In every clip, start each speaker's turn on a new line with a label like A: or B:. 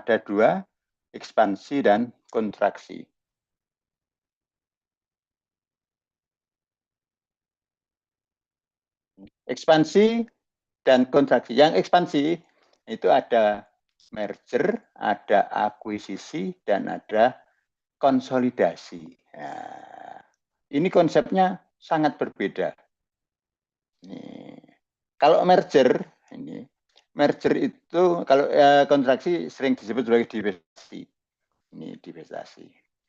A: ada dua, ekspansi dan kontraksi. Ekspansi dan kontraksi. Yang ekspansi itu ada merger, ada akuisisi, dan ada konsolidasi. Nah, ini konsepnya sangat berbeda. Kalau merger, itu kalau kontraksi sering disebut sebagai divestasi. Ini divestasi.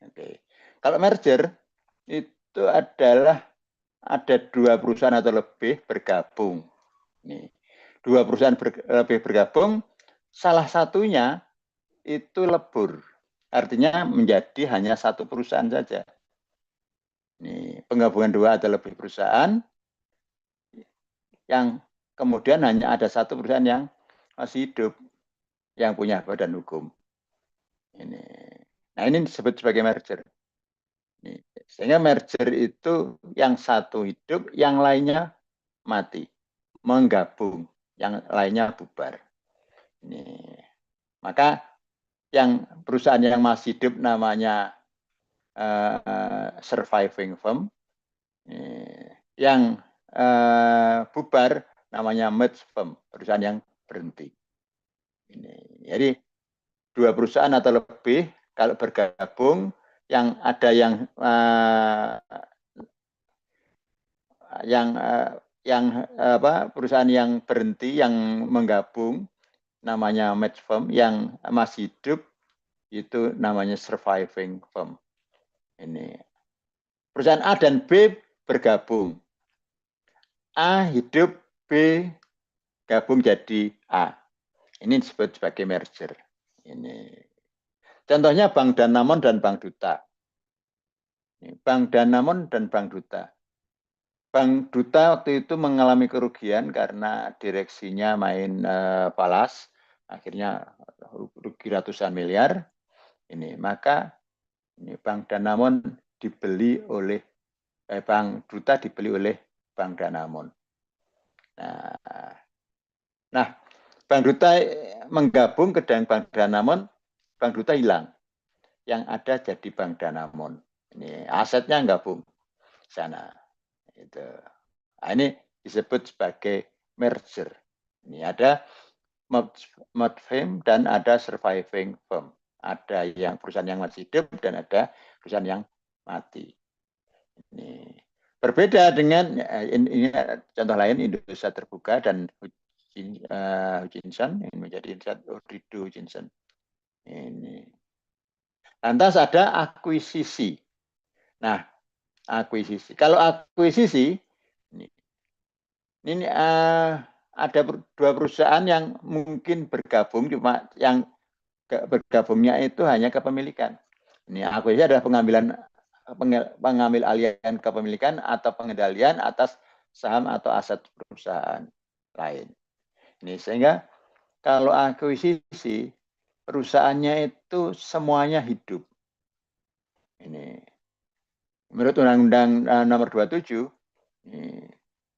A: Oke. Kalau merger itu adalah ada dua perusahaan atau lebih bergabung. Nih, dua perusahaan lebih bergabung, salah satunya itu lebur. Artinya menjadi hanya satu perusahaan saja. Nih, penggabungan dua atau lebih perusahaan yang kemudian hanya ada satu perusahaan yang masih hidup, yang punya badan hukum. Nah, ini disebut sebagai merger. Sehingga merger itu yang satu hidup, yang lainnya mati, menggabung, yang lainnya bubar. Maka yang perusahaan yang masih hidup namanya surviving firm, yang bubar namanya merge firm, perusahaan yang berhenti. Jadi dua perusahaan atau lebih kalau bergabung, yang ada perusahaan yang berhenti, yang menggabung namanya merge firm, yang masih hidup itu namanya surviving firm. Ini perusahaan A dan B bergabung, A hidup, B gabung jadi A. Ini disebut sebagai merger. Ini contohnya Bank Danamon dan Bank Duta. Bank Danamon dan Bank Duta. Bank Duta waktu itu mengalami kerugian karena direksinya main palas, akhirnya rugi ratusan miliar. Maka Bank Danamon dibeli oleh Bank Duta dibeli oleh Bank Danamon. Nah, Bank Duta menggabung ke Bank Danamon, Bank Duta hilang. Yang ada jadi Bank Danamon. Ini asetnya gabung sana. Nah, ini disebut sebagai merger. Ini ada merge firm dan ada surviving firm. Ada yang perusahaan yang masih hidup dan ada perusahaan yang mati. Ini berbeda dengan ini contoh lain Indonesia Terbuka dan Hutchinson, yang menjadi Orido Hutchinson. Ini. Lantas ada akuisisi. Nah, akuisisi. Kalau akuisisi ini ada dua perusahaan yang mungkin bergabung, cuma yang bergabungnya itu hanya kepemilikan. Ini akuisisi adalah pengambil alihan kepemilikan atau pengendalian atas saham atau aset perusahaan lain. Ini sehingga kalau akuisisi perusahaannya itu semuanya hidup. Ini menurut Undang-Undang Nomor 27,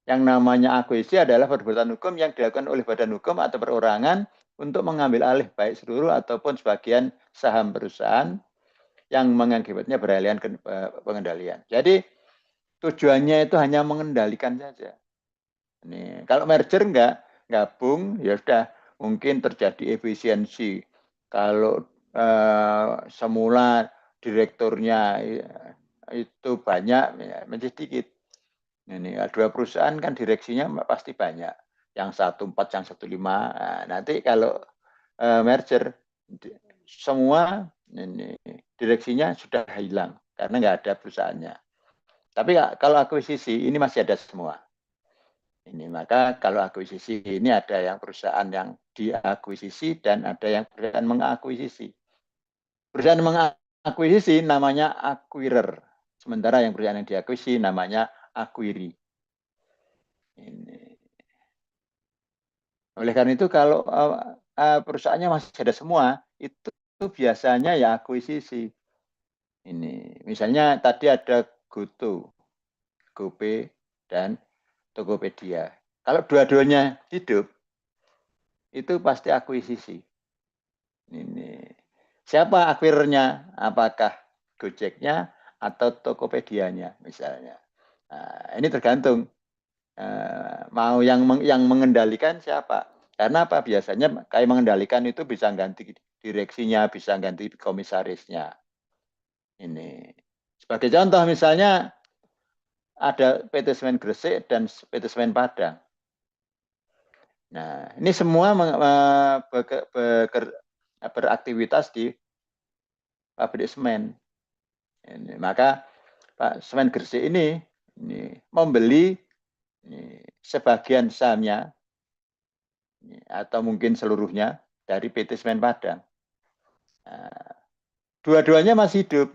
A: yang namanya akuisisi adalah perbuatan hukum yang dilakukan oleh badan hukum atau perorangan untuk mengambil alih baik seluruh ataupun sebagian saham perusahaan yang mengakibatnya beralihan ke pengendalian. Jadi tujuannya itu hanya mengendalikan saja. Ini kalau merger enggak gabung, ya sudah mungkin terjadi efisiensi. Kalau semula direkturnya itu banyak, menjadi sedikit. Ini dua perusahaan kan direksinya pasti banyak. Yang 14, yang 15. Nah, nanti kalau merger, semua ini, direksinya sudah hilang karena nggak ada perusahaannya. Tapi kalau akuisisi ini masih ada semua. Ini maka kalau akuisisi ini ada yang perusahaan yang diakuisisi dan ada yang perusahaan mengakuisisi. Perusahaan mengakuisisi namanya acquirer, sementara yang perusahaan yang diakuisisi namanya acquiree. Ini. Oleh karena itu kalau perusahaannya masih ada semua, itu biasanya ya akuisisi. Ini misalnya tadi ada GoTo, GoPay, dan Tokopedia. Kalau dua-duanya hidup, itu pasti akuisisi. Ini siapa akhirnya? Apakah Gojeknya atau Tokopedia-nya misalnya? Nah, ini tergantung mau yang mengendalikan siapa. Karena apa? Biasanya kayak mengendalikan itu bisa ganti direksinya, bisa ganti komisarisnya. Ini sebagai contoh misalnya ada PT Semen Gresik dan PT Semen Padang. Nah, ini semua beraktivitas di pabrik semen. Ini, maka Pak Semen Gresik ini membeli sebagian sahamnya atau mungkin seluruhnya dari PT Semen Padang. Nah, dua-duanya masih hidup.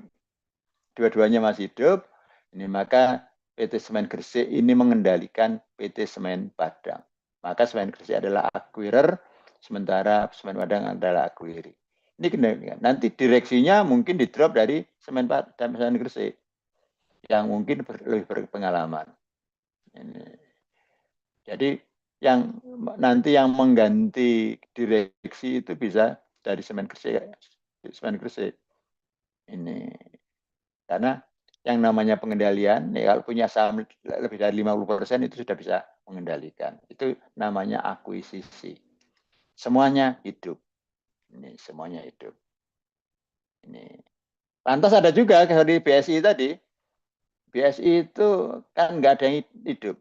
A: Dua-duanya masih hidup. Ini maka PT Semen Gresik ini mengendalikan PT Semen Padang. Maka Semen Gresik adalah acquirer, sementara Semen Padang adalah acquiree. Ini kendalikan. Nanti direksinya mungkin di drop dari Semen Padang dan Semen Gresik yang mungkin lebih berpengalaman. Ini. Jadi yang nanti yang mengganti direksi itu bisa dari Semen Gresik. Ini karena yang namanya pengendalian, ya kalau punya saham lebih dari 50% itu sudah bisa mengendalikan. Itu namanya akuisisi. Semuanya hidup. Ini semuanya hidup. Ini. Lantas ada juga dari BSI tadi. BSI itu kan nggak ada yang hidup.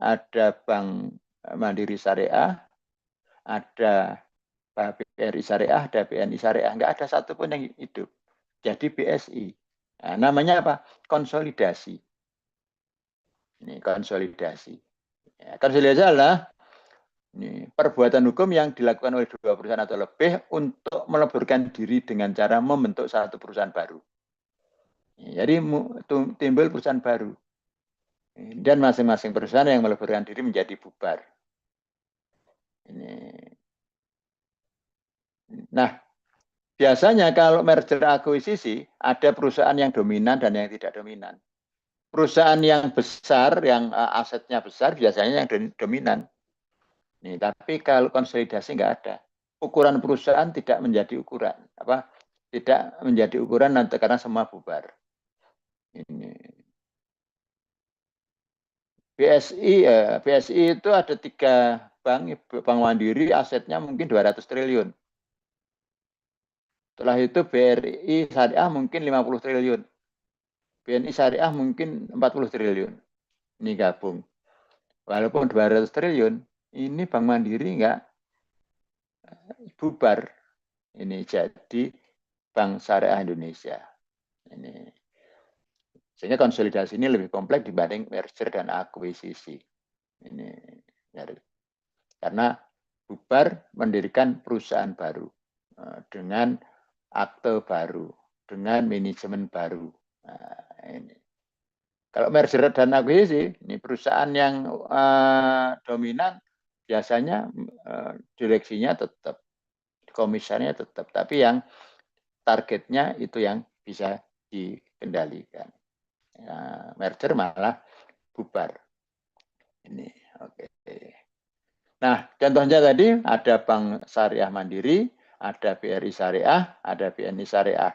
A: Ada Bank Mandiri Syariah, ada BRI Syariah, ada BNI Syariah. Nggak ada satupun yang hidup. Jadi BSI. Nah, namanya apa? Konsolidasi. Ini konsolidasi. Ya, konsolidasi adalah perbuatan hukum yang dilakukan oleh dua perusahaan atau lebih untuk meleburkan diri dengan cara membentuk satu perusahaan baru. Jadi timbul perusahaan baru. Dan masing-masing perusahaan yang meleburkan diri menjadi bubar. Nah, biasanya kalau merger akuisisi, ada perusahaan yang dominan dan yang tidak dominan. Perusahaan yang besar, yang asetnya besar, biasanya yang dominan. Tapi kalau konsolidasi nggak ada. Ukuran perusahaan tidak menjadi ukuran. Tidak menjadi ukuran nanti karena semua bubar. Ini. BSI itu ada 3 bank, Bank Mandiri asetnya mungkin 200 triliun. Setelah itu BRI Syariah mungkin 50 triliun. BNI Syariah mungkin 40 triliun. Ini gabung. Walaupun 200 triliun, ini Bank Mandiri nggak bubar. Ini jadi Bank Syariah Indonesia. Ini. Sehingga konsolidasi ini lebih kompleks dibanding merger dan akuisisi. Ini karena bubar mendirikan perusahaan baru dengan akte baru, dengan manajemen baru. Nah, ini. Kalau merger dan akuisisi, ini perusahaan yang dominan biasanya direksinya tetap, komisarnya tetap, tapi yang targetnya itu yang bisa dikendalikan. Merger malah bubar. Ini oke. Nah, contohnya tadi ada Bank Syariah Mandiri, ada BRI Syariah, ada BNI Syariah.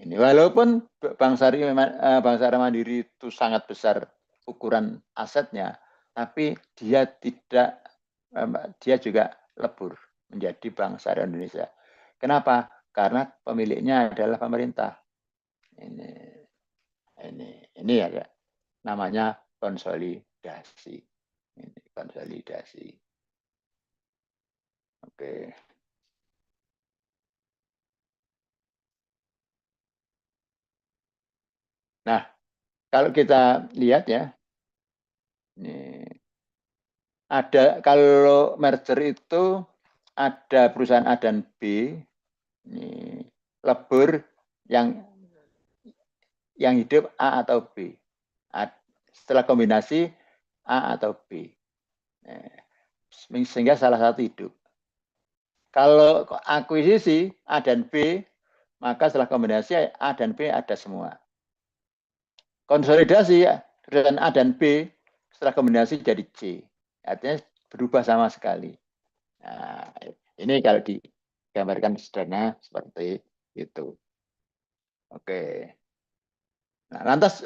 A: Ini walaupun Bank Syariah Mandiri itu sangat besar ukuran asetnya, tapi dia juga lebur menjadi Bank Syariah Indonesia. Kenapa? Karena pemiliknya adalah pemerintah. Ini ya, namanya konsolidasi. Ini konsolidasi. Oke. Nah, kalau kita lihat ya, ini kalau merger itu ada perusahaan A dan B, ini lebur yang hidup A atau B. Setelah kombinasi A atau B. Sehingga salah satu hidup. Kalau akuisisi A dan B, maka setelah kombinasi A dan B ada semua. Konsolidasi perusahaan A dan B setelah kombinasi jadi C. Artinya berubah sama sekali. Nah, ini kalau gambarkan sederhana seperti itu. Oke. Nah, lantas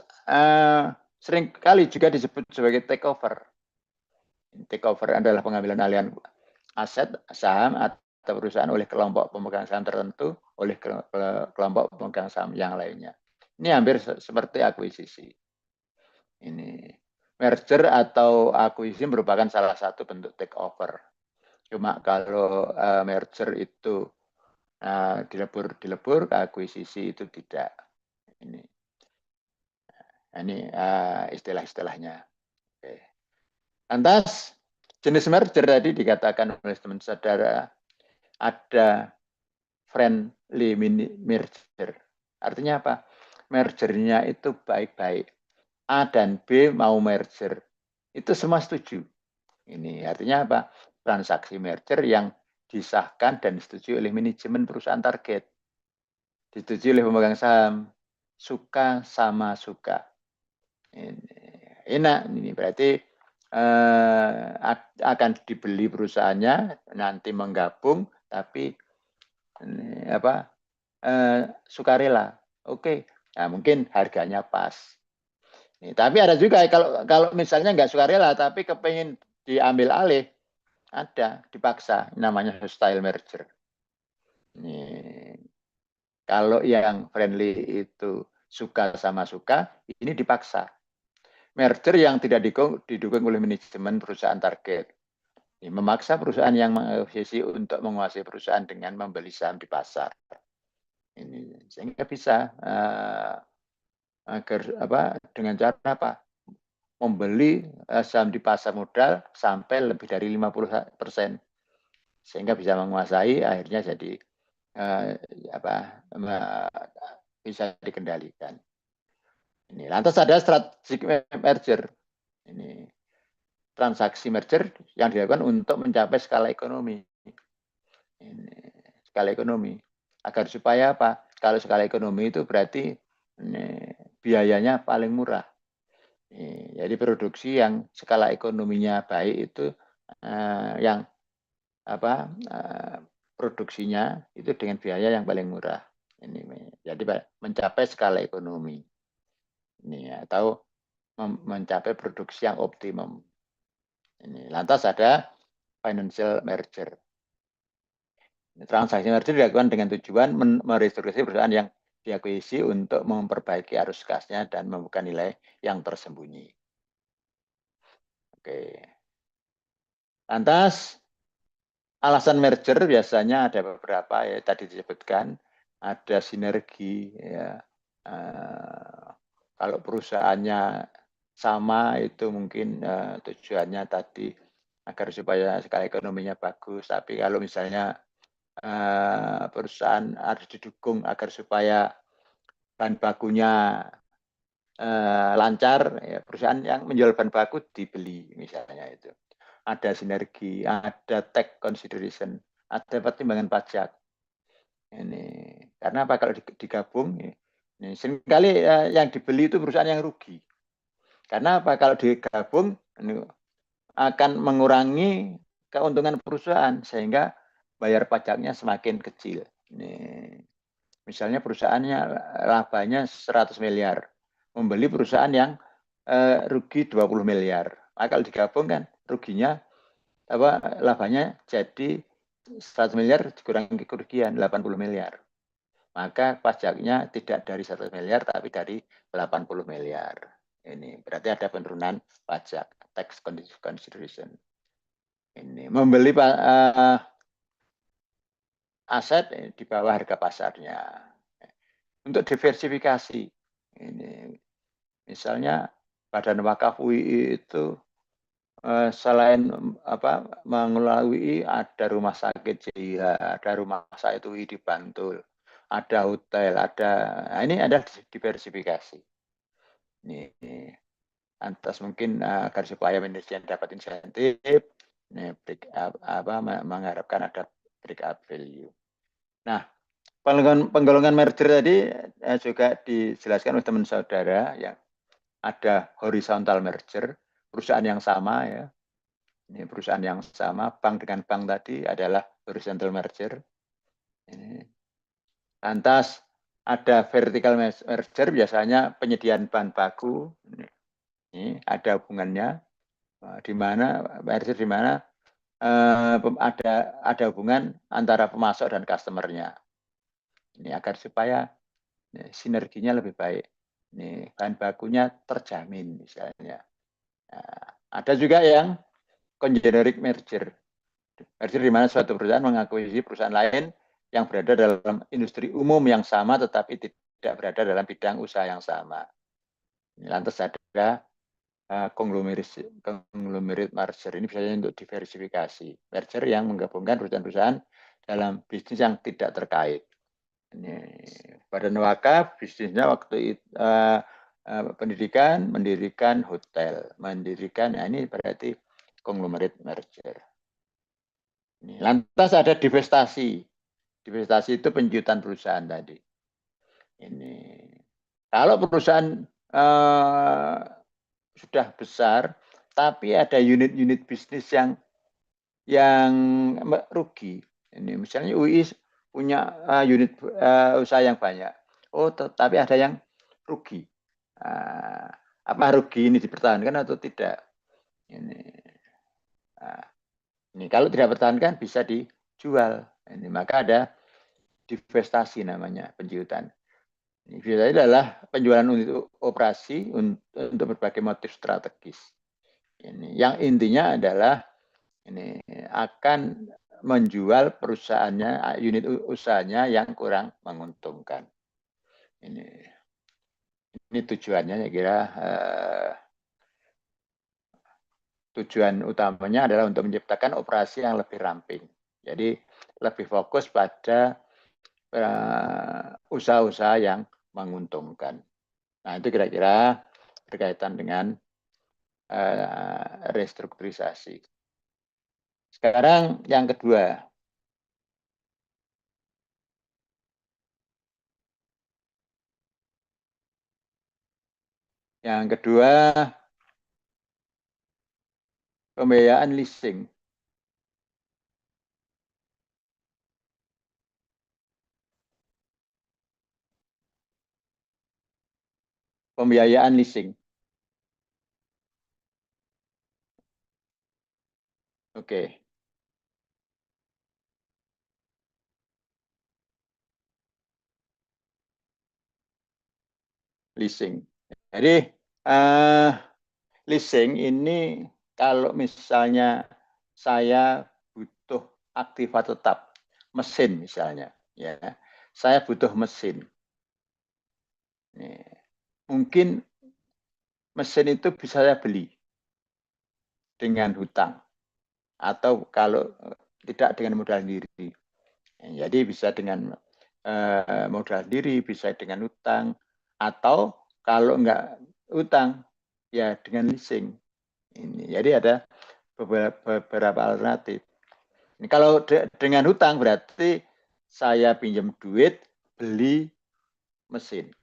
A: sering kali juga disebut sebagai takeover. Takeover adalah pengambilan alihan aset, saham, atau perusahaan oleh kelompok pemegang saham tertentu, oleh kelompok pemegang saham yang lainnya. Ini hampir seperti akuisisi. Ini merger atau akuisisi merupakan salah satu bentuk takeover. Cuma kalau merger itu dilebur, akuisisi itu tidak. Ini istilah-istilahnya. Oke. Lantas jenis merger tadi dikatakan oleh teman saudara ada friendly merger. Artinya apa? Mergernya itu baik-baik. A dan B mau merger. Itu semua setuju. Ini artinya apa? Transaksi merger yang disahkan dan disetujui oleh manajemen perusahaan target. Disetujui oleh pemegang saham. Suka sama suka. Ini enak. Ini berarti akan dibeli perusahaannya, nanti menggabung, tapi sukarela. Oke. Nah, mungkin harganya pas. Tapi ada juga kalau misalnya nggak sukarela tapi kepengen diambil alih, ada dipaksa, namanya hostile merger. Kalau yang friendly itu suka sama suka, ini dipaksa. Merger yang tidak didukung oleh manajemen perusahaan target. Memaksa perusahaan yang mengakuisisi untuk menguasai perusahaan dengan membeli saham di pasar. Ini sehingga bisa agar dengan cara apa? Membeli saham di pasar modal sampai lebih dari 50%, sehingga bisa menguasai, akhirnya jadi bisa dikendalikan. Ini lantas ada strategic merger. Ini transaksi merger yang dilakukan untuk mencapai skala ekonomi. Ini skala ekonomi. Agar supaya apa? Kalau skala ekonomi itu berarti biayanya paling murah. Jadi produksi yang skala ekonominya baik itu yang produksinya itu dengan biaya yang paling murah. Ini jadi mencapai skala ekonomi. Ini atau mencapai produksi yang optimum. Ini lantas ada financial merger. Transaksi merger dilakukan dengan tujuan merestrukturisasi perusahaan yang diakuisisi untuk memperbaiki arus kasnya dan membuka nilai yang tersembunyi. Oke. Lantas alasan merger biasanya ada beberapa ya, tadi disebutkan ada sinergi ya. Kalau perusahaannya sama itu mungkin tujuannya tadi agar supaya skala ekonominya bagus. Tapi kalau misalnya perusahaan harus didukung agar supaya bahan bakunya lancar, ya, perusahaan yang menjual bahan baku dibeli misalnya itu. Ada sinergi, ada tax consideration, ada pertimbangan pajak. Ini karena apa kalau digabung? Ini seringkali yang dibeli itu perusahaan yang rugi. Karena apa kalau digabung ini akan mengurangi keuntungan perusahaan sehingga bayar pajaknya semakin kecil. Ini misalnya perusahaannya labanya 100 miliar, membeli perusahaan yang rugi 20 miliar. Maka kalau digabung kan ruginya labanya jadi 100 miliar dikurangi kerugian 80 miliar. Maka pajaknya tidak dari 1 miliar tapi dari 80 miliar. Ini berarti ada penurunan pajak, tax consideration. Ini membeli aset di bawah harga pasarnya. Untuk diversifikasi, ini misalnya Badan Wakaf UI itu selain mengelola UI ada rumah sakit JIH, ada rumah sakit UI di Bantul, ada hotel, ini ada diversifikasi. Ini lantas mungkin agar supaya manajemen dapat insentif, mengharapkan ada break up value. Nah, penggolongan merger tadi juga dijelaskan oleh teman saudara yang ada horizontal merger, perusahaan yang sama ya. Ini perusahaan yang sama, bank dengan bank tadi adalah horizontal merger. Ini. Lantas ada vertical merger, biasanya penyediaan bahan baku. Ini ada hubungannya, di mana merger di mana ada hubungan antara pemasok dan customernya. Ini agar supaya sinerginya lebih baik. Ini bahan bakunya terjamin misalnya. Nah, ada juga yang congeneric merger. Merger di mana suatu perusahaan mengakuisisi perusahaan lain yang berada dalam industri umum yang sama tetapi tidak berada dalam bidang usaha yang sama. Ini lantas ada konglomerat merger. Ini biasanya untuk diversifikasi. Merger yang menggabungkan perusahaan-perusahaan dalam bisnis yang tidak terkait. Ini Badan Wakaf bisnisnya waktu itu pendidikan, mendirikan hotel, mendirikan, ini berarti konglomerat merger. Ini. Lantas ada divestasi. Divestasi itu penjutaan perusahaan tadi. Ini kalau perusahaan sudah besar, tapi ada unit-unit bisnis yang rugi. Ini misalnya UI punya unit usaha yang banyak. Oh, tapi ada yang rugi. Apa rugi ini dipertahankan atau tidak? Ini kalau tidak dipertahankan bisa dijual. Ini maka ada divestasi namanya, penjuutan. Ini adalah penjualan unit operasi untuk berbagai motif strategis. Ini yang intinya adalah ini akan menjual perusahaannya, unit usahanya yang kurang menguntungkan. Ini tujuannya, saya kira tujuan utamanya adalah untuk menciptakan operasi yang lebih ramping. Jadi lebih fokus pada usaha-usaha yang menguntungkan. Nah, itu kira-kira berkaitan dengan restrukturisasi. Sekarang yang kedua. Yang kedua, pembiayaan leasing. Pembiayaan leasing. Oke. Leasing. Jadi leasing ini kalau misalnya saya butuh aktiva tetap, mesin misalnya, ya, saya butuh mesin. Mungkin mesin itu bisa saya beli dengan hutang atau kalau tidak dengan modal sendiri. Jadi bisa dengan modal sendiri, bisa dengan hutang, atau kalau enggak hutang ya dengan leasing. Jadi ada beberapa alternatif. Ini kalau dengan hutang berarti saya pinjam duit beli mesin.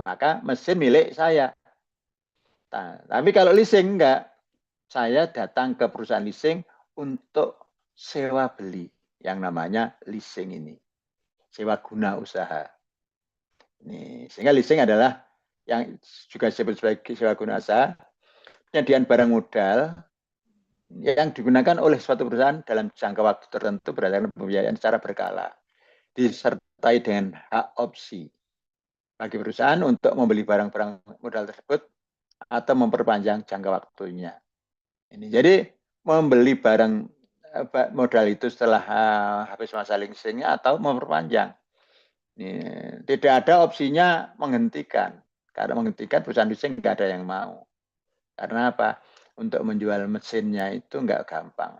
A: Maka mesin milik saya. Nah, tapi kalau leasing enggak, saya datang ke perusahaan leasing untuk sewa beli yang namanya leasing ini. Sewa guna usaha. Sehingga leasing adalah yang juga disebut sebagai sewa guna usaha, penyediaan barang modal yang digunakan oleh suatu perusahaan dalam jangka waktu tertentu berdasarkan pembiayaan secara berkala, disertai dengan hak opsi bagi perusahaan untuk membeli barang-barang modal tersebut atau memperpanjang jangka waktunya. Jadi membeli barang modal itu setelah habis masa leasingnya atau memperpanjang. Tidak ada opsinya menghentikan. Karena menghentikan perusahaan leasing nggak ada yang mau. Karena apa? Untuk menjual mesinnya itu nggak gampang.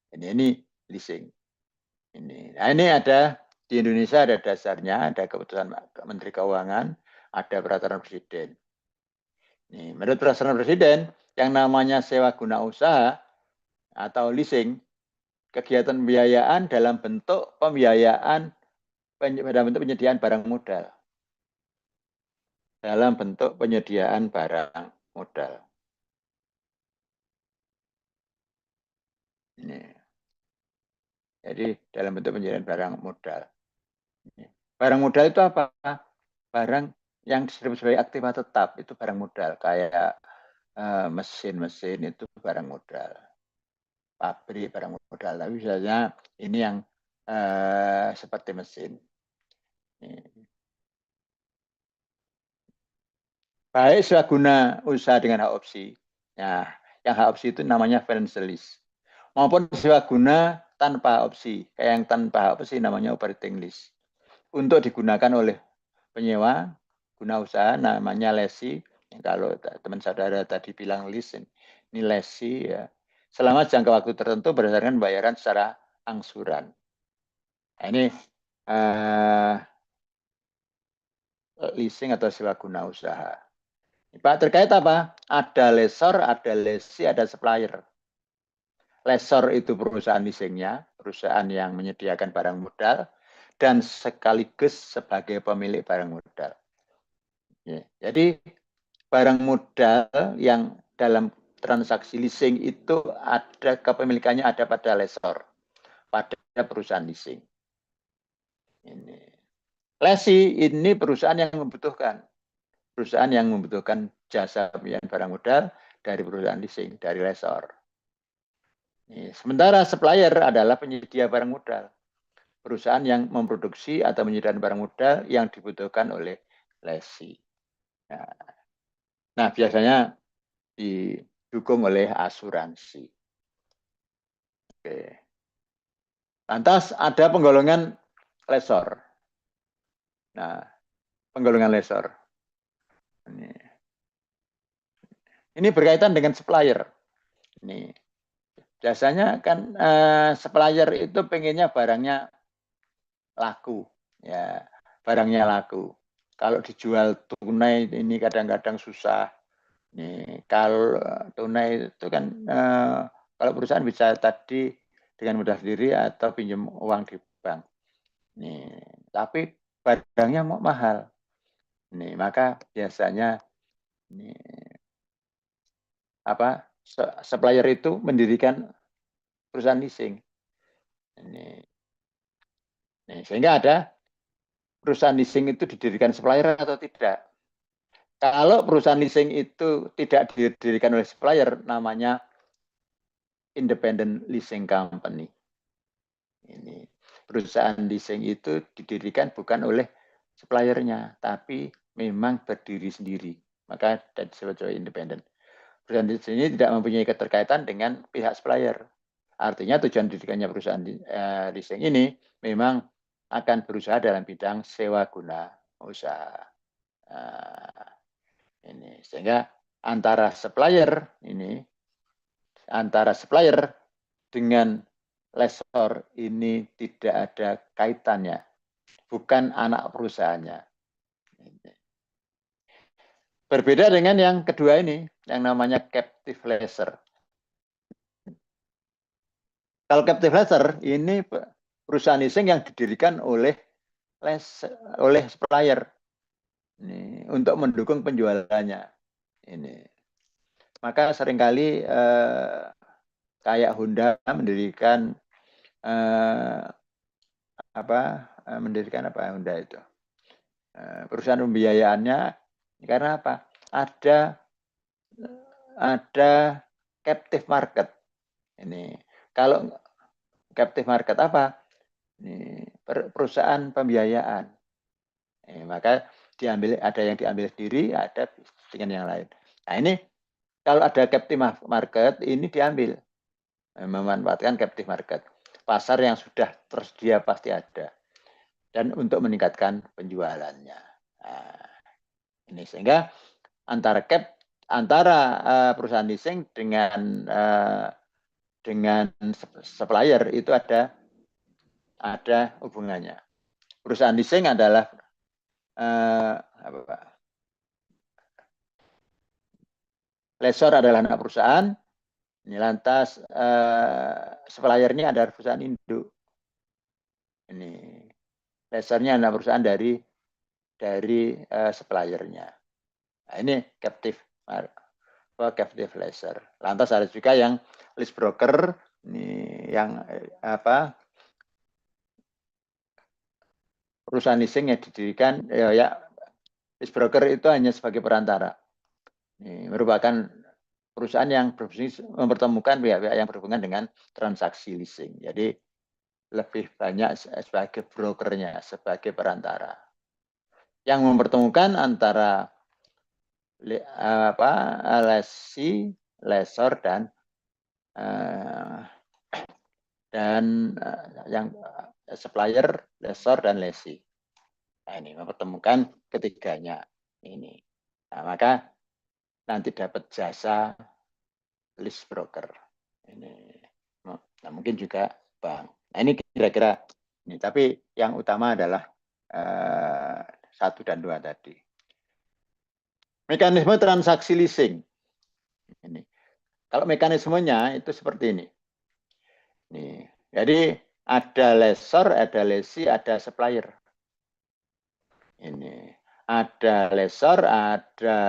A: Ini leasing. Nah, ini ada di Indonesia ada dasarnya, ada keputusan Menteri Keuangan, ada peraturan Presiden. Menurut peraturan Presiden, yang namanya sewa guna usaha atau leasing, kegiatan pembiayaan dalam bentuk pembiayaan dalam bentuk penyediaan barang modal. Dalam bentuk penyediaan barang modal. Jadi dalam bentuk penjualan barang modal. Barang modal itu apa? Barang yang disebut sebagai aktiva tetap itu barang modal, kayak mesin-mesin itu barang modal, pabrik barang modal. Tapi misalnya ini yang seperti mesin. Baik swaguna usaha dengan hak opsi. Nah, yang hak opsi itu namanya financial lease. Maupun swaguna tanpa opsi. Kayak yang tanpa hak opsi namanya operating lease. Untuk digunakan oleh penyewa, guna usaha namanya lesi. Kalau teman saudara tadi bilang lease, ini lesi ya. Selama jangka waktu tertentu berdasarkan bayaran secara angsuran. Nah, ini leasing atau sewa guna usaha. Pak, terkait apa? Ada lessor, ada lesi, ada supplier. Lessor itu perusahaan leasingnya, perusahaan yang menyediakan barang modal, dan sekaligus sebagai pemilik barang modal. Ya, jadi barang modal yang dalam transaksi leasing itu ada kepemilikannya ada pada lessor, pada perusahaan leasing. Ini. Lesi ini perusahaan yang membutuhkan jasa pembiayaan barang modal dari perusahaan leasing, dari lessor. Sementara supplier adalah penyedia barang modal, perusahaan yang memproduksi atau menyediakan barang modal yang dibutuhkan oleh lesi. Nah, biasanya didukung oleh asuransi. Oke. Lantas ada penggolongan lessor. Nah, penggolongan lessor. Ini berkaitan dengan supplier. Ini biasanya kan supplier itu pengennya barangnya laku, ya barangnya laku. Kalau dijual tunai ini kadang-kadang susah. Nih, kalau tunai itu kan kalau perusahaan bisa tadi dengan mudah sendiri atau pinjam uang di bank. Nih, tapi barangnya mau mahal. Nih, maka biasanya nih, apa supplier itu mendirikan perusahaan leasing. Nih, sehingga ada perusahaan leasing itu didirikan supplier atau tidak. Kalau perusahaan leasing itu tidak didirikan oleh supplier, namanya independent leasing company. Ini perusahaan leasing itu didirikan bukan oleh suppliernya, tapi memang berdiri sendiri. Maka disebut sebagai independen. Perusahaan leasing ini tidak mempunyai keterkaitan dengan pihak supplier. Artinya tujuan didirikannya perusahaan leasing ini memang akan berusaha dalam bidang sewa guna usaha. Ini sehingga antara supplier dengan lessor ini tidak ada kaitannya, bukan anak perusahaannya. Berbeda dengan yang kedua ini, yang namanya captive lessor. Kalau captive lessor ini perusahaan leasing yang didirikan oleh supplier ini, untuk mendukung penjualannya. Ini. Maka seringkali kayak Honda mendirikan Honda itu perusahaan pembiayaannya karena apa? Ada captive market. Ini kalau captive market apa? Ini perusahaan pembiayaan. Maka ada yang diambil sendiri, ada dengan yang lain. Nah ini kalau ada captive market ini diambil, memanfaatkan captive market. Pasar yang sudah tersedia pasti ada. Dan untuk meningkatkan penjualannya. Nah, ini sehingga antara perusahaan leasing dengan supplier itu ada hubungannya. Perusahaan leasing adalah lessor adalah anak perusahaan. Ini lantas suppliernya adalah perusahaan induk. Ini lessornya adalah perusahaan dari suppliernya. Nah, ini captive lessor. Lantas ada juga yang lease broker, ini yang perusahaan leasing yang didirikan ya lease broker itu hanya sebagai perantara. Ini merupakan perusahaan yang berfungsi mempertemukan pihak-pihak yang berhubungan dengan transaksi leasing. Jadi lebih banyak sebagai brokernya, sebagai perantara. Yang mempertemukan antara lessee, lessor dan yang supplier, lessor dan lessee. Nah, ini mempertemukan ketiganya ini. Nah, maka nanti dapat jasa lease broker. Ini, nah, mungkin juga bank. Nah, ini kira-kira ini. Tapi yang utama adalah 1 dan 2 tadi. Mekanisme transaksi leasing. Ini. Kalau mekanismenya itu seperti ini. Nih, jadi ada lessor, ada lessee, ada supplier. Ini ada lessor, ada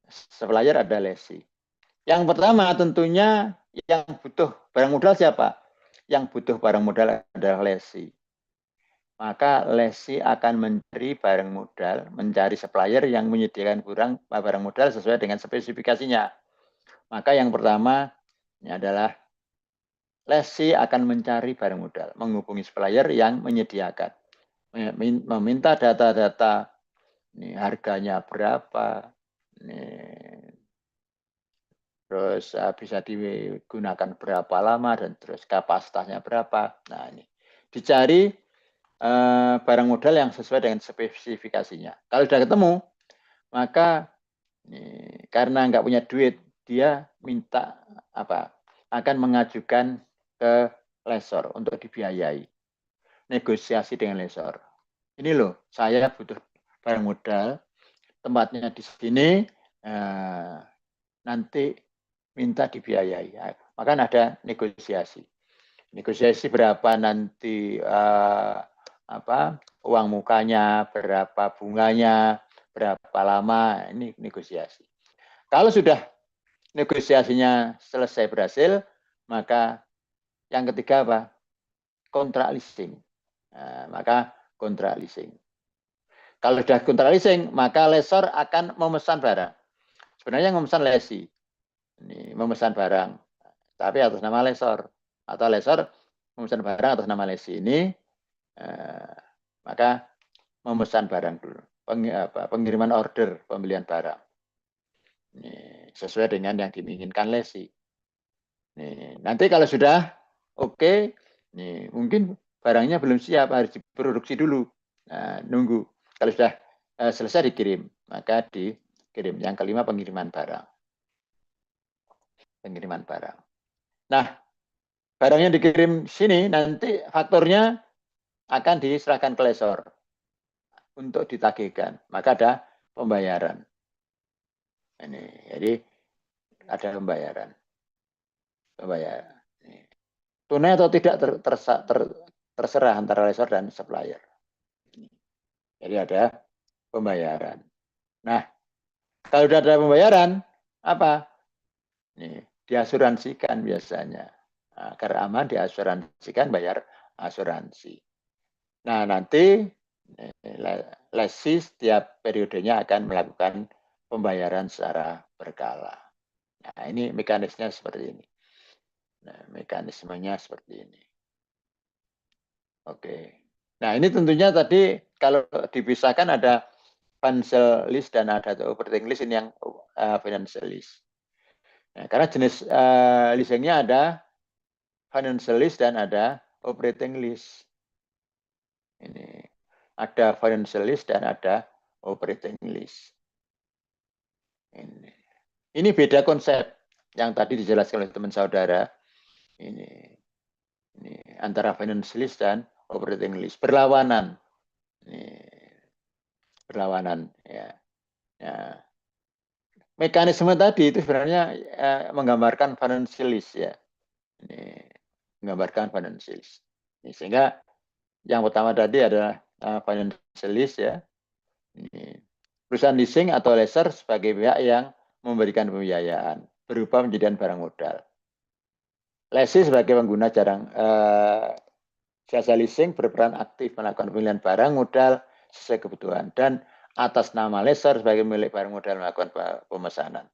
A: supplier, ada lessee. Yang pertama tentunya yang butuh barang modal siapa? Yang butuh barang modal adalah lessee. Maka lessee akan mencari barang modal, mencari supplier yang menyediakan barang modal sesuai dengan spesifikasinya. Maka yang pertama ini adalah lessee akan mencari barang modal, menghubungi supplier yang menyediakan, meminta data-data, ini harganya berapa, ini, terus bisa digunakan berapa lama dan terus kapasitasnya berapa. Nah ini dicari barang modal yang sesuai dengan spesifikasinya. Kalau sudah ketemu, maka karena nggak punya duit, dia minta akan mengajukan ke lessor untuk dibiayai. Negosiasi dengan lessor. Ini loh, saya butuh barang modal, tempatnya di sini, nanti minta dibiayai. Maka ada negosiasi. Negosiasi berapa nanti uang mukanya, berapa bunganya, berapa lama, ini negosiasi. Kalau sudah negosiasinya selesai berhasil, maka yang ketiga apa? Kontrak leasing. Maka kontrak leasing. Kalau sudah kontrak leasing, maka lessor akan memesan barang. Sebenarnya yang memesan lessee. Ini memesan barang, tapi atas nama lessor. Atau lessor memesan barang atas nama lessee ini, maka memesan barang dulu. Pengiriman order, pembelian barang. Ini sesuai dengan yang diinginkan lessee. Nanti kalau sudah oke, mungkin barangnya belum siap, harus diproduksi dulu. Nah, nunggu. Kalau sudah selesai dikirim, maka dikirim. Yang kelima, pengiriman barang. Pengiriman barang. Nah, barang yang dikirim sini nanti faktornya akan diserahkan ke lessor untuk ditagihkan. Maka ada pembayaran. Ini, jadi ada pembayaran. Pembayaran. Tunai atau tidak terserah antara lessor dan supplier. Jadi ada pembayaran. Nah, kalau sudah ada pembayaran, apa? Nih, diasuransikan biasanya. Agar aman, diasuransikan, bayar asuransi. Nah, nanti lessee setiap periodenya akan melakukan pembayaran secara berkala. Nah, ini mekanismenya seperti ini. Nah, mekanismenya seperti ini. Oke. Nah, ini tentunya tadi kalau dipisahkan ada financial lease dan ada operating lease, ini yang financial lease. Nah, karena jenis leasingnya ada financial lease dan ada operating lease. Ini ada financial lease dan ada operating lease. Ini beda konsep yang tadi dijelaskan oleh teman saudara. Ini antara financial lease dan operating lease berlawanan. Berlawanan ya. Ya. Mekanisme tadi itu sebenarnya menggambarkan financial lease ya. Ini menggambarkan financial lease. Sehingga yang pertama tadi adalah financial lease ya. Ini perusahaan leasing atau lessor sebagai pihak yang memberikan pembiayaan berupa penyediaan barang modal. Lessee sebagai pengguna Jasa leasing berperan aktif melakukan pemilihan barang modal sesuai kebutuhan dan atas nama lessor sebagai milik barang modal melakukan pemesanan.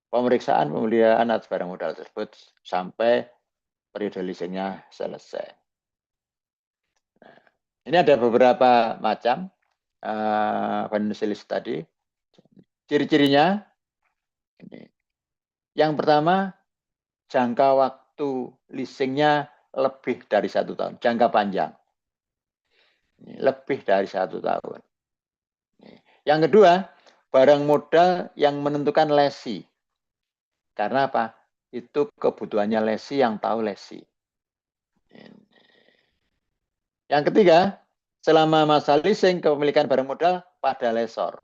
A: Pemeriksaan pemeliharaan atas barang modal tersebut sampai periode leasingnya selesai. Nah, ini ada beberapa macam financial lease tadi. Ciri-cirinya ini. Yang pertama, jangka waktu leasingnya lebih dari 1 tahun, jangka panjang. Lebih dari 1 tahun. Yang kedua, barang modal yang menentukan lesi. Karena apa? Itu kebutuhannya lesi yang tahu lesi. Yang ketiga, selama masa leasing kepemilikan barang modal pada lessor.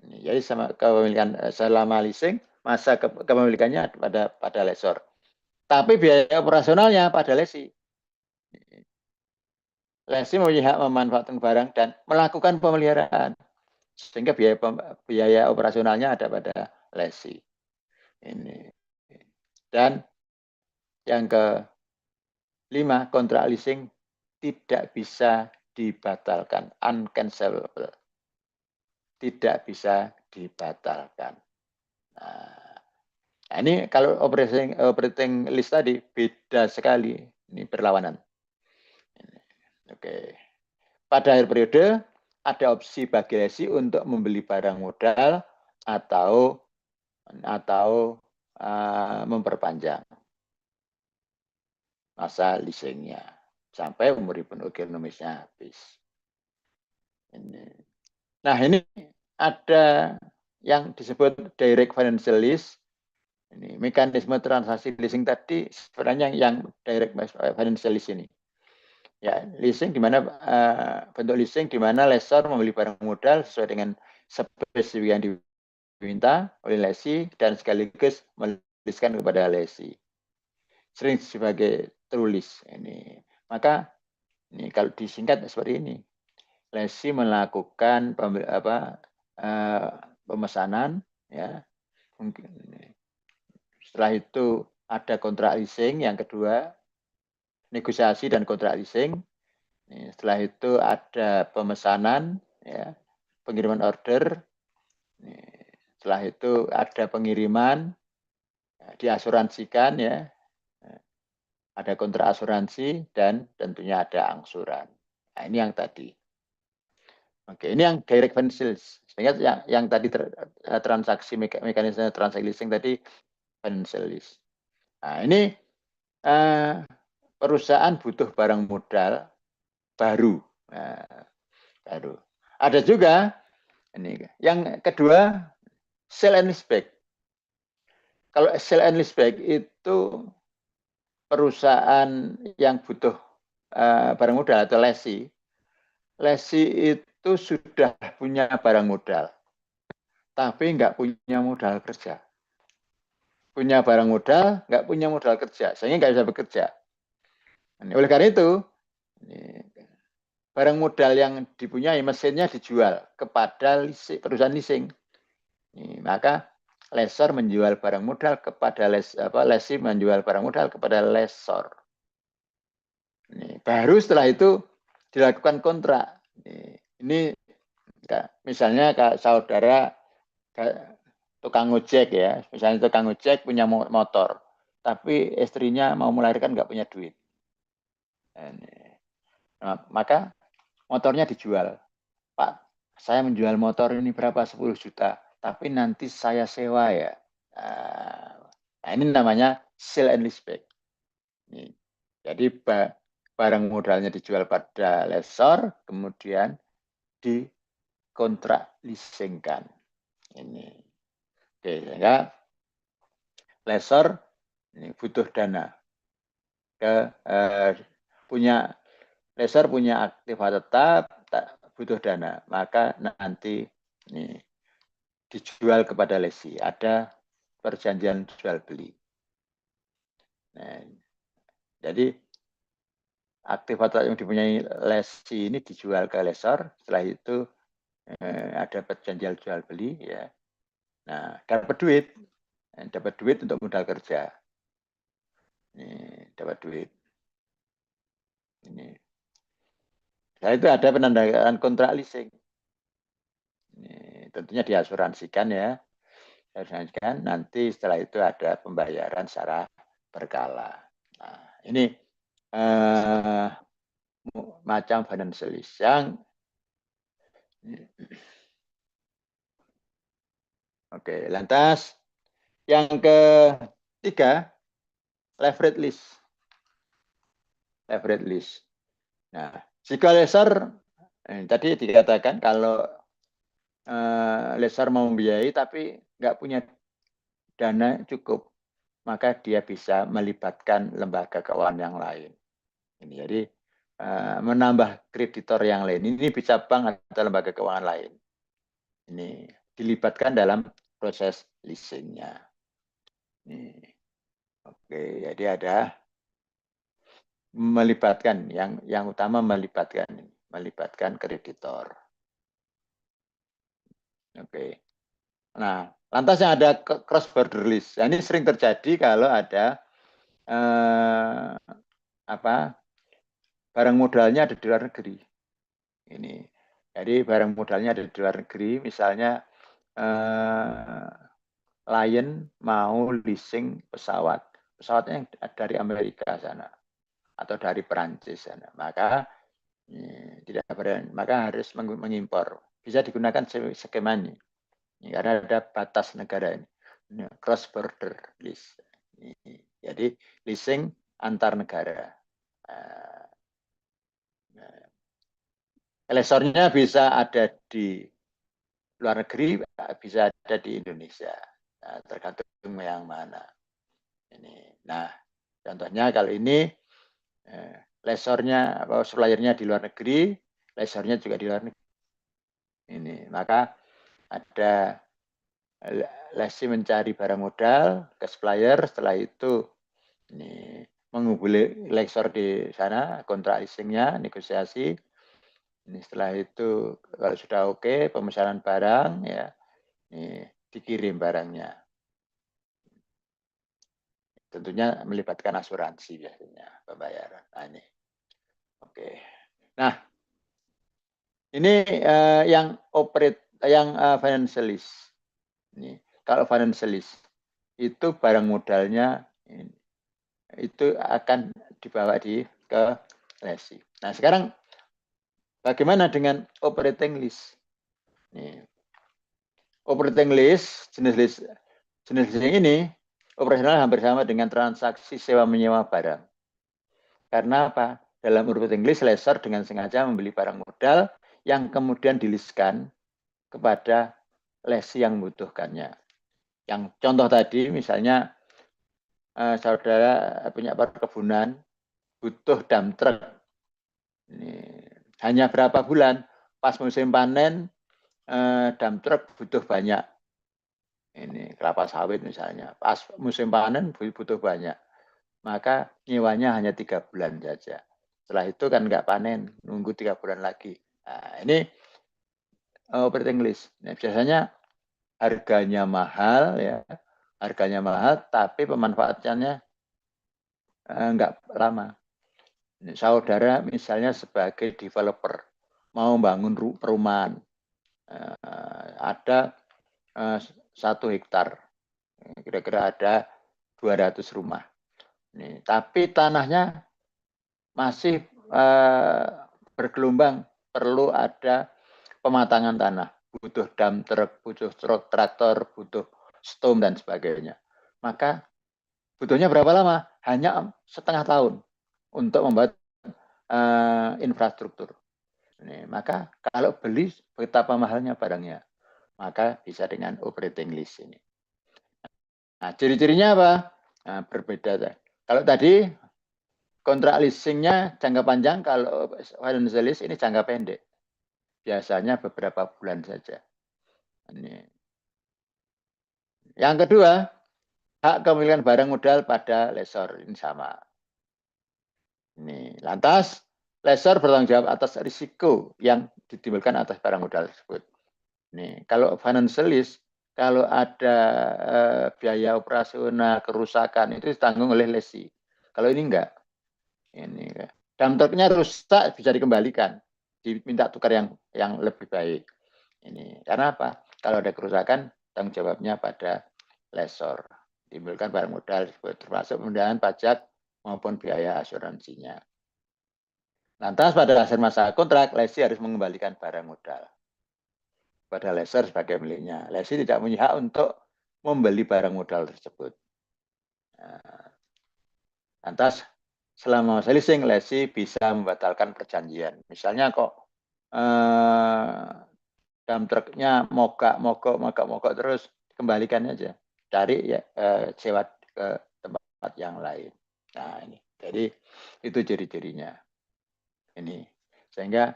A: Jadi sama kepemilikan selama leasing masa kepemilikannya pada lessor. Tapi biaya operasionalnya pada lesi. Lesi mempunyai hak memanfaatkan barang dan melakukan pemeliharaan. Sehingga biaya operasionalnya ada pada lesi. Ini. Dan yang kelima, kontrak leasing tidak bisa dibatalkan, uncancelable. Tidak bisa dibatalkan. Nah, ini kalau operating lease tadi beda sekali, ini berlawanan. Oke. Pada akhir periode ada opsi bagi lesi untuk membeli barang modal atau memperpanjang masa leasingnya sampai umur ekonomisnya habis. Nah, ini ada yang disebut direct financial lease. Ini mekanisme transaksi leasing tadi sebenarnya yang direct financial lease ini. Ya, leasing di mana bentuk leasing di mana lessor membeli barang modal sesuai dengan spesifik yang diminta oleh lesi dan sekaligus meliskan kepada lesi. Sering sebagai true lease ini. Maka ini kalau disingkat seperti ini. Lesi melakukan pemesanan, ya. Mungkin setelah itu ada kontrak leasing yang kedua, negosiasi dan kontrak leasing. Setelah itu ada pemesanan, ya, pengiriman order. Setelah itu ada pengiriman, diasuransikan, ya, ada kontrak asuransi dan tentunya ada angsuran. Nah, ini yang tadi. Oke, ini yang direct financial. Sehingga yang tadi transaksi mekanisme transaksi leasing tadi financial lease. Nah, ini perusahaan butuh barang modal baru. Nah, baru. Ada juga ini yang kedua sell and leaseback. Kalau sell and leaseback itu perusahaan yang butuh barang modal atau lesi. Lesi itu sudah punya barang modal, tapi nggak punya modal kerja. Punya barang modal, nggak punya modal kerja, sehingga nggak bisa bekerja. Oleh karena itu, barang modal yang dipunyai mesinnya dijual kepada perusahaan leasing. Maka lessor menjual barang modal kepada lesi menjual barang modal kepada lessor. Baru setelah itu dilakukan kontrak. Ini misalnya saudara tukang ojek, ya, misalnya tukang ojek punya motor, tapi istrinya mau melahirkan nggak punya duit. Nah, maka motornya dijual. Pak, saya menjual motor ini berapa? 10 juta. Tapi nanti saya sewa, ya. Nah, ini namanya sell and leaseback. Jadi barang modalnya dijual pada lessor, kemudian dikontrak leasingkan. Ini. Oke, sehingga lessor ini butuh dana. Lessor punya aktiva tetap, butuh dana, maka nanti ini dijual kepada lesi. Ada perjanjian jual beli. Nah, jadi aktiva tetap yang dipunyai lesi ini dijual ke lessor. Setelah itu ada perjanjian jual beli, ya. Nah, dapat duit untuk modal kerja. Dapat duit. Ini. Nah, itu ada penandaan kontrak leasing. Ini, tentunya diasuransikan ya. Diasuransikan, nanti setelah itu ada pembayaran secara berkala. Nah, ini macam financial lease yang oke, lantas yang ketiga leverage lease. Leverage lease. Nah, jika lessor tadi dikatakan kalau lessor mau membiayai tapi nggak punya dana cukup, maka dia bisa melibatkan lembaga keuangan yang lain. Ini jadi menambah kreditor yang lain. Ini bisa bank atau lembaga keuangan lain. Ini dilibatkan dalam proses leasingnya. Ini. Oke, jadi ada melibatkan yang utama melibatkan kreditor. Oke. Nah, lantas yang ada cross border lease. Nah, ini sering terjadi kalau ada barang modalnya ada di luar negeri. Ini. Jadi barang modalnya ada di luar negeri, misalnya Lion mau leasing pesawat. Pesawatnya dari Amerika sana atau dari Perancis sana. Maka tidak maka harus mengimpor. Bisa digunakan skema ini. Karena ada batas negara ini. Cross border lease. Jadi leasing antar negara. Lessornya bisa ada di luar negeri, bisa ada di Indonesia. Nah, tergantung yang mana. Ini. Nah, contohnya kalau ini lessornya atau suppliernya di luar negeri, lessornya juga di luar negeri. Ini, maka ada lessee mencari barang modal ke supplier, setelah itu ini menghubungi lessor di sana, kontrak leasingnya, negosiasi. Ini setelah itu kalau sudah oke, pemesanan barang ya, ini dikirim barangnya. Tentunya melibatkan asuransi biasanya pembayaran. Nah, ini. Oke. Nah, ini yang financial lease. Ini kalau financial lease itu barang modalnya itu akan dibawa ke lessee. Nah, sekarang bagaimana dengan operating lease? Nih. Operating lease, jenis lease ini operasional hampir sama dengan transaksi sewa menyewa barang. Karena apa? Dalam operating lease, lessor dengan sengaja membeli barang modal yang kemudian diliskan kepada lessee yang membutuhkannya. Yang contoh tadi, misalnya saudara punya perkebunan, butuh dump truck. Ini hanya berapa bulan, pas musim panen, dump truck butuh banyak. Ini kelapa sawit misalnya, pas musim panen butuh banyak. Maka nyewanya hanya 3 bulan saja. Setelah itu kan nggak panen, nunggu 3 bulan lagi. Nah, ini operating lease. Nah, biasanya harganya mahal ya, tapi pemanfaatannya nggak lama. Saudara misalnya sebagai developer mau bangun perumahan, ada 1 hektar, kira-kira ada 200 rumah. Tapi tanahnya masih bergelombang, perlu ada pematangan tanah, butuh dump truck, butuh traktor, butuh stone dan sebagainya. Maka butuhnya berapa lama? Hanya setengah tahun untuk membuat infrastruktur. Maka kalau beli betapa mahalnya barangnya, maka bisa dengan operating lease ini. Nah, ciri-cirinya apa? Nah, berbeda. Kalau tadi kontrak leasingnya jangka panjang, kalau financial lease ini jangka pendek. Biasanya beberapa bulan saja. Ini. Yang kedua, hak kepemilikan barang modal pada lessor. Ini sama. Ini. Lantas, lessor bertanggung jawab atas risiko yang ditimbulkan atas barang modal tersebut. Nih, kalau financial lease, kalau ada biaya operasional, kerusakan itu ditanggung oleh lessee. Kalau ini enggak. Ini Dump trucknya rusak bisa dikembalikan, diminta tukar yang lebih baik. Ini karena apa? Kalau ada kerusakan, tanggung jawabnya pada lessor. Timbulkan barang modal termasuk pembayaran pajak maupun biaya asuransinya. Lantas pada akhir masa kontrak, lesi harus mengembalikan barang modal pada lessor sebagai miliknya. Lesi tidak punya hak untuk membeli barang modal tersebut. Lantas selama masa leasing, lesi bisa membatalkan perjanjian. Misalnya kok dump truknya mogok terus, kembalikan aja, cari ya sewa ke tempat yang lain. Nah ini, jadi itu ciri-cirinya. Ini sehingga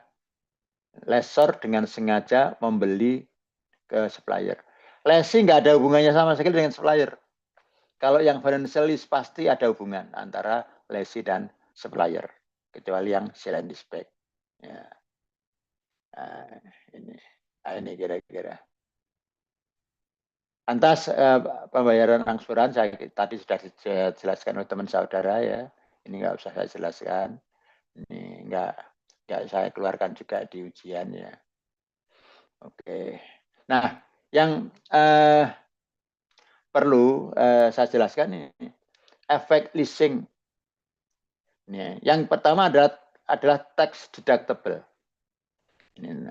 A: lessor dengan sengaja membeli ke supplier. Lesi nggak ada hubungannya sama sekali dengan supplier. Kalau yang financial lease pasti ada hubungan antara lesi dan supplier, kecuali yang sell and leaseback. Ya. Ini kira-kira. Lantas pembayaran angsuran saya tadi sudah dijelaskan oleh teman saudara ya. Ini nggak usah saya jelaskan. Ini nggak saya keluarkan juga di ujian ya. Oke. Nah, yang perlu saya jelaskan ini efek leasing. Ini, yang pertama adalah tax deductible. Ini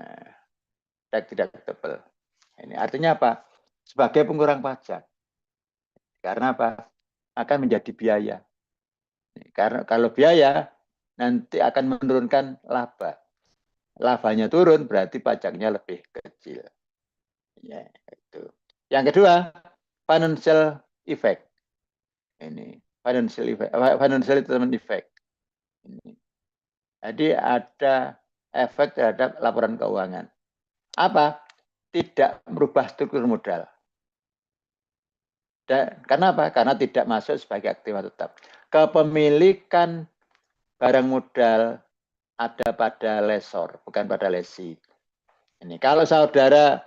A: tax deductible. Ini artinya apa? Sebagai pengurang pajak. Karena apa? Akan menjadi biaya. Karena kalau biaya nanti akan menurunkan laba. Labanya turun berarti pajaknya lebih kecil. Ya, itu. Yang kedua, financial effect. Ini financial effect, financial statement effect. Ini. Jadi ada efek terhadap laporan keuangan. Apa? Tidak merubah struktur modal. Karena apa? Karena tidak masuk sebagai aktiva tetap. Kepemilikan barang modal ada pada lessor, bukan pada lesi. Ini kalau saudara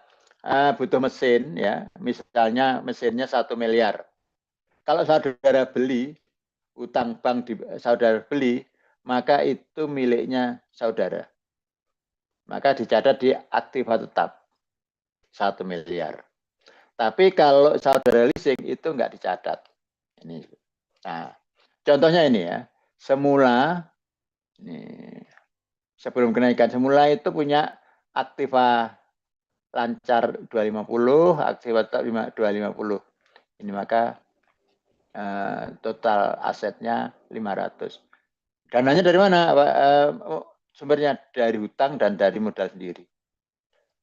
A: butuh mesin, ya, misalnya mesinnya 1 miliar. Kalau saudara beli, utang bank saudara beli, maka itu miliknya saudara. Maka dicatat di aktiva tetap 1 miliar. Tapi kalau saudara leasing itu enggak dicatat. Ini. Nah, contohnya ini ya. Semula ini, sebelum kenaikan semula itu punya aktiva lancar 250, aktiva tetap 250. Ini maka total asetnya 500. Dananya dari mana? Sumbernya dari hutang dan dari modal sendiri.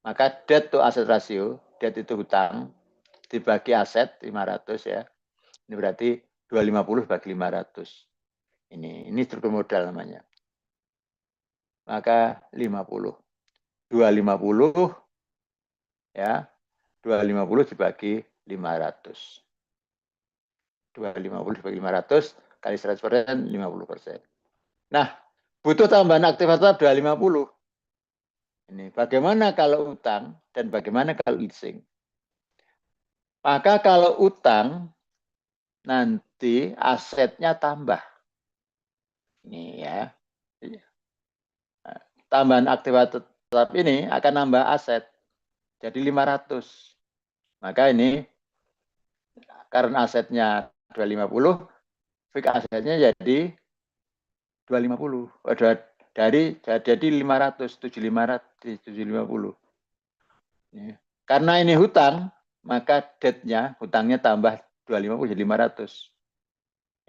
A: Maka debt to asset ratio, debt itu hutang, dibagi aset 500 ya. Ini berarti 250 bagi 500. Ini struktur modal namanya. Maka 50. 250 ya. 250 dibagi 500. 250 dibagi 500 kali 100%, 50%. Nah, butuh tambahan aktiva tetap 250. Ini bagaimana kalau utang dan bagaimana kalau leasing? Maka kalau utang nanti asetnya tambah. Ini ya. Tambahan aktiva tetap ini akan nambah aset. Jadi 500. Maka ini karena asetnya 250, fix asetnya jadi 250. Jadi 500, 750. Karena ini hutang, maka debt-nya, hutangnya tambah 250 jadi 500.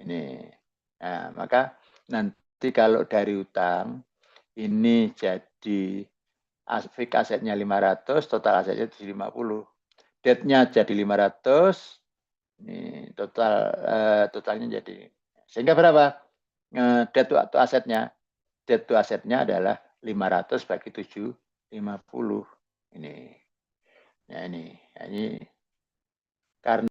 A: Ini. Nah, maka nanti kalau dari hutang ini jadi fix asetnya 500, total asetnya 750. Debt-nya jadi 500, ini totalnya jadi. Sehingga berapa? Debt to asetnya. Debt to asetnya adalah 500 bagi 750. Ini. Ya ini karena